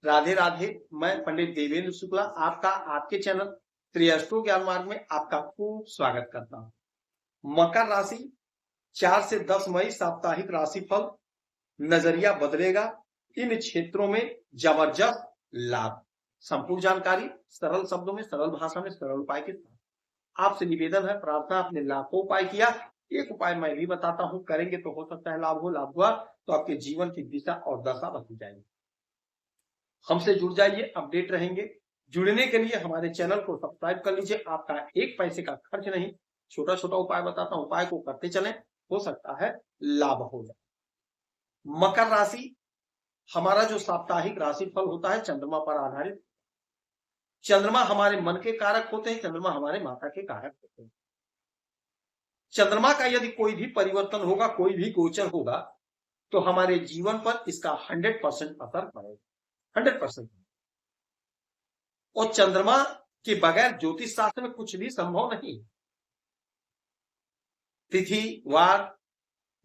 राधे राधे। मैं पंडित देवेंद्र शुक्ला आपका आपके चैनल श्री अष्टो ज्ञान मार्ग में आपका खूब स्वागत करता हूं। मकर राशि 4 से 10 मई साप्ताहिक राशिफल। नजरिया बदलेगा, इन क्षेत्रों में जबरदस्त लाभ। संपूर्ण जानकारी सरल शब्दों में, सरल भाषा में, सरल उपाय के साथ। आपसे निवेदन है, प्रार्थना। आपने लाखों उपाय किया, एक उपाय मैं भी बताता हूं, करेंगे तो हो सकता है लाभ हो। लाभ हुआ तो आपके जीवन की दिशा और दशा बदल जाएगी। हमसे जुड़ जाइए, अपडेट रहेंगे। जुड़ने के लिए हमारे चैनल को सब्सक्राइब कर लीजिए। आपका एक पैसे का खर्च नहीं, छोटा छोटा उपाय बताता हूं, उपाय को करते चलें, हो सकता है लाभ हो जाए। मकर राशि, हमारा जो साप्ताहिक राशिफल होता है चंद्रमा पर आधारित। चंद्रमा हमारे मन के कारक होते हैं, चंद्रमा हमारे माता के कारक होते हैं। चंद्रमा का यदि कोई भी परिवर्तन होगा, कोई भी गोचर होगा, तो हमारे जीवन पर इसका 100% असर पड़ेगा, 100%। और चंद्रमा के बगैर ज्योतिष शास्त्र में कुछ भी संभव नहीं। तिथि, वार,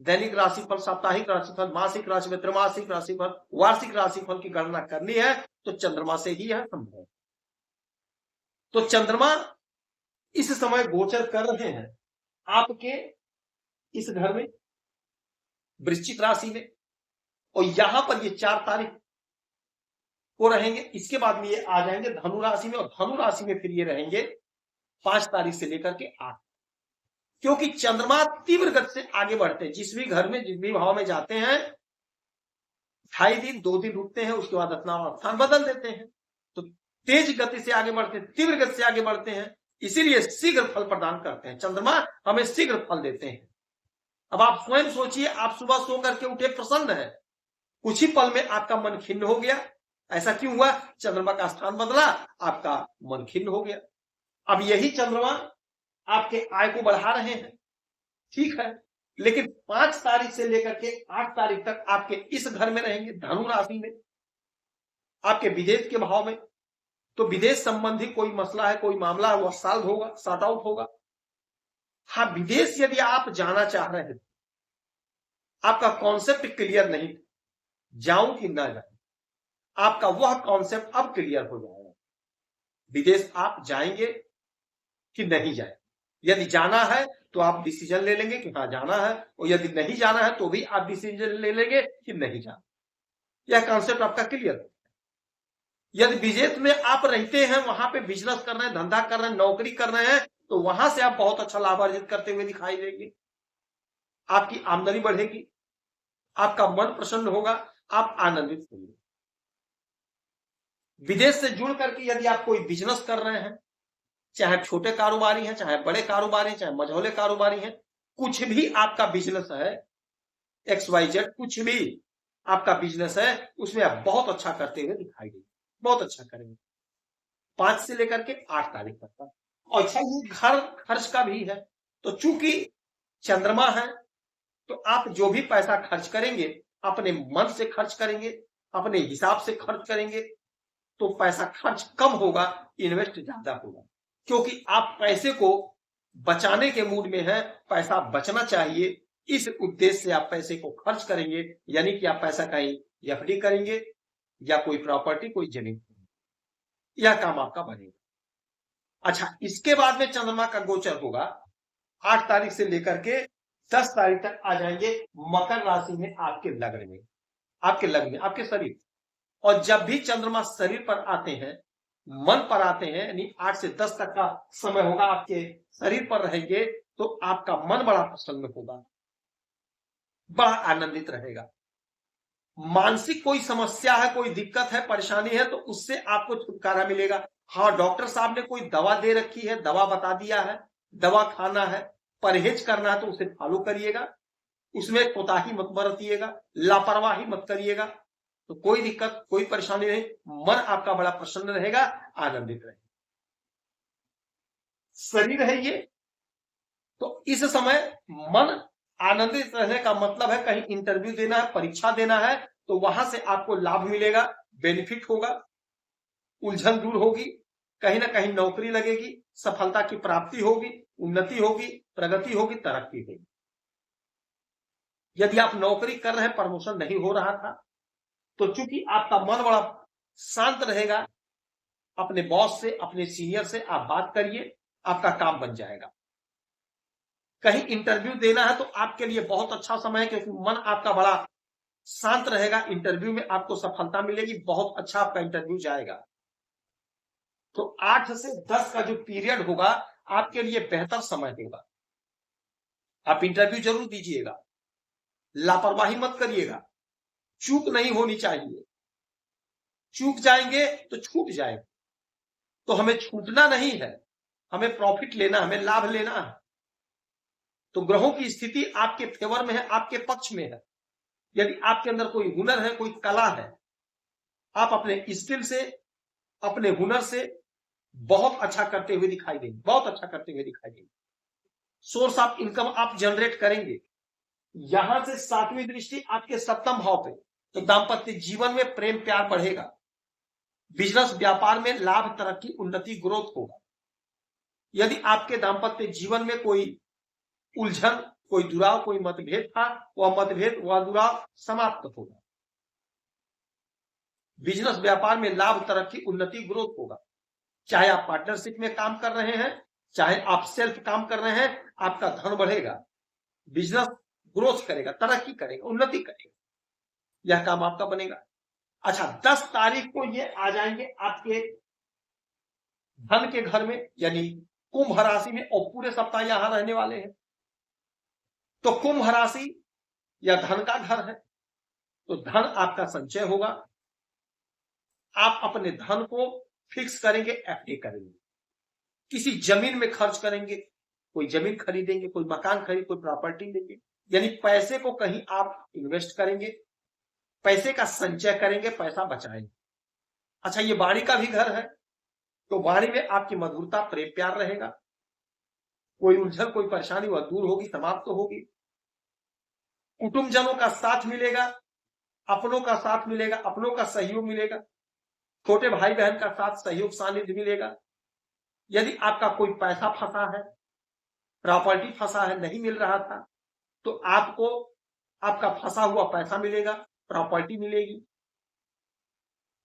दैनिक राशिफल, साप्ताहिक राशिफल, मासिक राशिफल, त्रैमासिक राशिफल, वार्षिक राशिफल की गणना करनी है तो चंद्रमा से ही यह संभव है। तो चंद्रमा इस समय गोचर कर रहे हैं आपके इस घर में, वृश्चिक राशि में, और यहां पर ये 4 तारीख को रहेंगे। इसके बाद में ये आ जाएंगे धनु राशि में, और धनु राशि में फिर ये रहेंगे 5 तारीख से लेकर के 8। क्योंकि चंद्रमा तीव्र गति से आगे बढ़ते हैं। जिस भी घर में, जिस भी भाव में जाते हैं, 2.5 दिन 2 दिन रुकते हैं, उसके बाद अपना स्थान बदल देते हैं। तो तेज गति से आगे बढ़ते हैं, तीव्र गति से आगे बढ़ते हैं, इसीलिए शीघ्र फल प्रदान करते हैं। चंद्रमा हमें शीघ्र फल देते हैं। अब आप स्वयं सोचिए, आप सुबह सो करके उठे, प्रसन्न है, कुछ ही पल में आपका मन खिन्न हो गया। ऐसा क्यों हुआ? चंद्रमा का स्थान बदला, आपका मन खिन्न हो गया। अब यही चंद्रमा आपके आय को बढ़ा रहे हैं, ठीक है, लेकिन 5 तारीख से लेकर के 8 तारीख तक आपके इस घर में रहेंगे, धनु राशि में, आपके विदेश के भाव में। तो विदेश संबंधी कोई मसला है, कोई मामला है, वह सॉल्व होगा, सॉर्ट आउट होगा। हाँ, विदेश यदि आप जाना चाह रहे हैं, आपका कॉन्सेप्ट क्लियर नहीं, जाऊं कि ना जाऊं, आपका वह कॉन्सेप्ट अब क्लियर हो जाएगा। विदेश आप जाएंगे कि नहीं जाएंगे। यदि जाना है तो आप डिसीजन ले लेंगे कि हाँ जाना है, और यदि नहीं जाना है तो भी आप डिसीजन ले लेंगे कि नहीं जाना। यह कॉन्सेप्ट आपका क्लियर है। यदि विदेश में आप रहते हैं, वहां पे बिजनेस कर रहे हैं, धंधा कर रहे हैं, नौकरी कर रहे हैं, तो वहां से आप बहुत अच्छा लाभ अर्जित करते हुए दिखाई देंगे। आपकी आमदनी बढ़ेगी, आपका मन प्रसन्न होगा, आप आनंदित होंगे। विदेश से जुड़ करके यदि आप कोई बिजनेस कर रहे हैं, चाहे छोटे कारोबारी हैं, चाहे बड़े कारोबारी हैं, चाहे मझोले कारोबारी हैं, कुछ भी आपका बिजनेस है, XYZ कुछ भी आपका बिजनेस है, उसमें आप बहुत अच्छा करते हुए दिखाई देंगे, बहुत अच्छा करेंगे 5 से लेकर के 8 तारीख तक का। और अच्छा, ये घर खर्च का भी है। तो चूंकि चंद्रमा है, तो आप जो भी पैसा खर्च करेंगे, अपने मन से खर्च करेंगे, अपने हिसाब से खर्च करेंगे, तो पैसा खर्च कम होगा, इन्वेस्ट ज्यादा होगा। क्योंकि आप पैसे को बचाने के मूड में हैं, पैसा बचना चाहिए, इस उद्देश्य से आप पैसे को खर्च करेंगे। यानी कि आप पैसा कहीं FD करेंगे, या कोई प्रॉपर्टी, कोई जमीन, यह काम आपका बनेगा। अच्छा, इसके बाद में चंद्रमा का गोचर होगा 8 तारीख से लेकर के 10 तारीख तक आ जाएंगे मकर राशि में, आपके लग्न में, आपके लग्न में, आपके शरीर। और जब भी चंद्रमा शरीर पर आते हैं, मन पर आते हैं, यानी 8 से 10 तक का समय होगा आपके शरीर पर रहेंगे, तो आपका मन बड़ा प्रसन्न होगा, बड़ा आनंदित रहेगा। मानसिक कोई समस्या है, कोई दिक्कत है, परेशानी है, तो उससे आपको छुटकारा मिलेगा। हाँ, डॉक्टर साहब ने कोई दवा दे रखी है, दवा बता दिया है, दवा खाना है, परहेज करना है, तो उसे फॉलो करिएगा, उसमें कोताही मत बरतिएगा, लापरवाही मत करिएगा, तो कोई दिक्कत, कोई परेशानी नहीं, मन आपका बड़ा प्रसन्न रहेगा, आनंदित रहेगा। शरीर है ये, तो इस समय मन आनंदित रहने का मतलब है कहीं इंटरव्यू देना है, परीक्षा देना है, तो वहां से आपको लाभ मिलेगा, बेनिफिट होगा, उलझन दूर होगी, कहीं ना कहीं नौकरी लगेगी, सफलता की प्राप्ति होगी, उन्नति होगी, प्रगति होगी, तरक्की होगी। यदि आप नौकरी कर रहे हैं, प्रमोशन नहीं हो रहा था, तो चूंकि आपका मन बड़ा शांत रहेगा, अपने बॉस से, अपने सीनियर से आप बात करिए, आपका काम बन जाएगा। कहीं इंटरव्यू देना है तो आपके लिए बहुत अच्छा समय है, क्योंकि मन आपका बड़ा शांत रहेगा। इंटरव्यू में आपको सफलता मिलेगी, बहुत अच्छा आपका इंटरव्यू जाएगा। तो 8 से 10 का जो पीरियड होगा आपके लिए बेहतर समय होगा। आप इंटरव्यू जरूर दीजिएगा, लापरवाही मत करिएगा, चूक नहीं होनी चाहिए। चूक जाएंगे तो छूट जाएगा, तो हमें छूटना नहीं है, हमें प्रॉफिट लेना, हमें लाभ लेना है। तो ग्रहों की स्थिति आपके फेवर में है, आपके पक्ष में है। यदि आपके अंदर कोई हुनर है, कोई कला है, आप अपने स्किल से, अपने हुनर से बहुत अच्छा करते हुए दिखाई देंगे, बहुत अच्छा करते हुए दिखाई देंगे। सोर्स ऑफ इनकम आप जनरेट करेंगे। यहां से 7वीं दृष्टि आपके 7वें भाव पे, तो दाम्पत्य जीवन में प्रेम प्यार बढ़ेगा। बिजनेस व्यापार में लाभ, तरक्की, उन्नति, ग्रोथ होगा। यदि आपके दाम्पत्य जीवन में कोई उलझन, कोई दुराव, कोई मतभेद था, वह मतभेद, वह दुराव समाप्त होगा। बिजनेस व्यापार में लाभ, तरक्की, उन्नति, ग्रोथ होगा। चाहे आप पार्टनरशिप में काम कर रहे हैं, चाहे आप सेल्फ काम कर रहे हैं, आपका धन बढ़ेगा, बिजनेस ग्रोथ करेगा, तरक्की करेगा, उन्नति करेगा, यह काम आपका बनेगा। अच्छा, 10 तारीख को ये आ जाएंगे आपके धन के घर में, यानी कुंभ राशि में, और पूरे सप्ताह यहां रहने वाले हैं। तो कुंभ राशि या धन का घर है, तो धन आपका संचय होगा। आप अपने धन को फिक्स करेंगे, एफडी करेंगे, किसी जमीन में खर्च करेंगे, कोई जमीन खरीदेंगे, कोई मकान खरीद, कोई प्रॉपर्टी लेंगे, यानी पैसे को कहीं आप इन्वेस्ट करेंगे, पैसे का संचय करेंगे, पैसा बचाएंगे। अच्छा, ये वाणी का भी घर है, तो वाणी में आपकी मधुरता, प्रेम प्यार रहेगा। कोई उलझन, कोई परेशानी वह दूर होगी, समाप्त तो होगी। कुटुंबजनों का साथ मिलेगा, अपनों का साथ मिलेगा, अपनों का सहयोग मिलेगा, छोटे भाई बहन का साथ, सहयोग, सानिध्य मिलेगा। यदि आपका कोई पैसा फंसा है, प्रॉपर्टी फंसा है, नहीं मिल रहा था, तो आपको आपका फंसा हुआ पैसा मिलेगा, प्रॉपर्टी मिलेगी।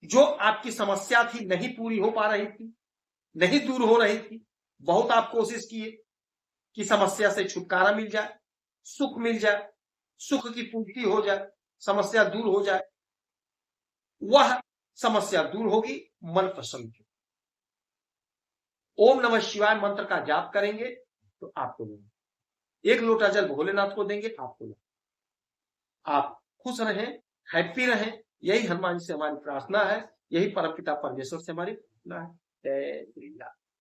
जो आपकी समस्या थी, नहीं पूरी हो पा रही थी, नहीं दूर हो रही थी, बहुत आप कोशिश किए कि समस्या से छुटकारा मिल जाए, सुख मिल जाए, सुख की पूर्ति हो जाए, समस्या दूर हो जाए, वह समस्या दूर होगी, मन प्रसन्न होगा। ओम नमः शिवाय मंत्र का जाप करेंगे तो आपको मिलेगा। 1 लोटा जल भोलेनाथ को देंगे, आपको। आप खुश रहें, हैप्पी रहें, यही हनुमान जी से हमारी प्रार्थना है, यही परमपिता परमेश्वर से हमारी प्रार्थना है। जय श्री राम।